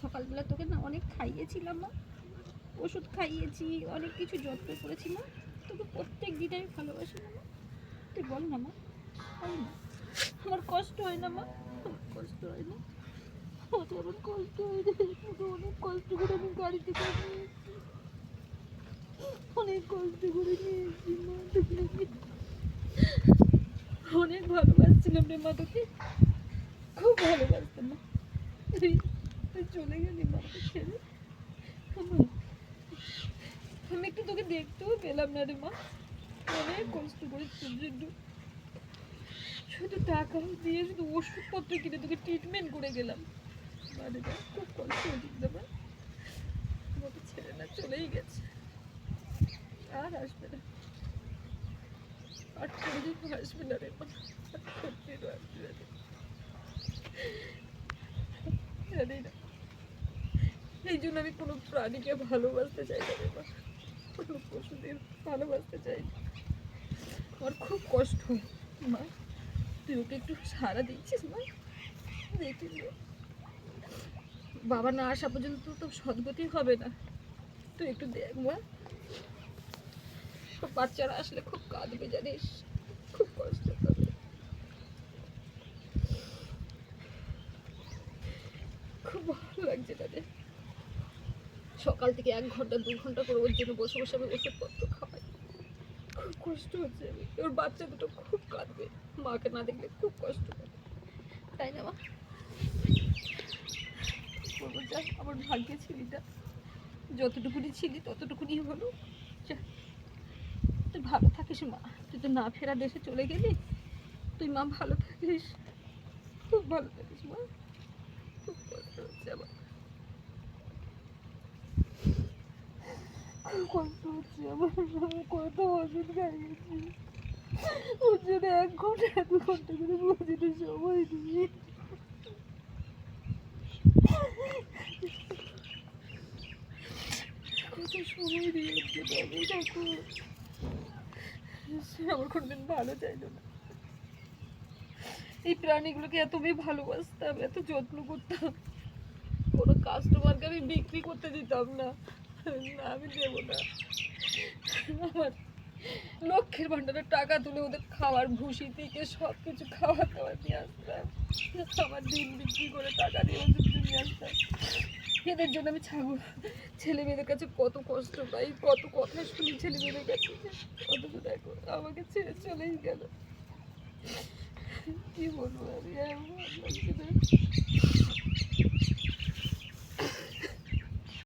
সকালবেলা তোকে না অনেক খাইয়েছিলাম মা, ওষুধ খাইয়েছি, অনেক কিছু যত্ন করেছি মা, তোকে প্রত্যেক দিন আমি ভালোবাসি না মা। তুই বল না মা, বল না। আমার কষ্ট হয় না মা, আমার কষ্ট হয় না, আমার কষ্ট হয় না। অনেক কষ্ট করে আমি গাড়ি থেকে অনেক কষ্ট করে নিয়েছি মা তোকে, অনেক ভালোবাসছিলাম রে মা, তোকে খুব ভালোবাসতাম মা। তুই চলে গেলি মা ছেড়ে, আমি একটু তোকে দেখতেও পেলাম না রে মা। অনেক কষ্ট করে তোর জন্য শুধু টাকা দিয়ে শুধু ওষুধপত্র কিনে তোকে ট্রিটমেন্ট করে গেলাম। মানে খুব কষ্ট হয়েছিল মা, আমাকে ছেড়ে না চলেই গেছে, আর আসবে না, আর কোনোদিন আসবে না রে মা, সত্যি আসবে না, জানি না। এই জন্য আমি কোনো প্রাণীকে ভালোবাসতে চাই না রে মা, কোনো পশুদের ভালোবাসতে চাই না। আমার খুব কষ্ট হয় মা, তুই ওকে একটু সাড়া দিচ্ছিস মা, দেখি বাবা না আসা পর্যন্ত তো সদ্গতি হবে না, তুই একটু দেখ মা। সব বাচ্চারা আসলে খুব কাঁদবে জানিস, খুব কষ্ট পাবে, খুব ভালো লাগছে তাদের। সকাল থেকে 1 ঘন্টা 2 ঘন্টা করে ওর জন্য বসে বসে আমি ওষুধপত্র খাওয়াই, খুব কষ্ট হচ্ছে। আমি ওর বাচ্চা দুটো খুব কাঁদবে, মাকে না দেখলে খুব কষ্ট পাবে, তাই না মা? বলবো যা, আমার ভাগ্যে ছিলিটা, যতটুকুনি ছিলি ততটুকুনি হলো। যা, তুই ভালো থাকিস মা, তুই তো না ফেরা দেশে চলে গেলি, তুই মা ভালো থাকিস, খুব ভালো থাকিস মা, খুব কষ্ট হচ্ছে আমার, খুব কষ্ট হচ্ছে আমার, কত ওষুধ খাইয়েছি ওর জন্য 1 ঘন্টা 2 ঘন্টা করে প্রতিদিন সময় দিই, কত সময় দিয়ে ওর জন্য আমি ঠাকুর, সে আমার কোনদিন ভালো চাইলো না। এই প্রাণীগুলোকে এত আমি ভালোবাসতাম, এত যত্ন করতাম, কোনো কাস্টমারকে আমি বিক্রি করতে দিতাম না, না আমি দেবো না। আমার লক্ষ্যের ভান্ডারের টাকা তুলে ওদের খাওয়ার ভুসি থেকে সব কিছু খাওয়া দাওয়া নিয়ে আসতাম, আমার ডিম বিক্রি করে টাকা দিয়ে ওষুধ নিয়ে আসতাম। এদের জন্য আমি ছেলে মেয়েদের কাছে কত কষ্ট পাই, কত কথা শুনি ছেলে মেয়েদের কাছে, অথচ দেখো আমাকে ছেড়ে চলেই গেল। কি বলবো আমি,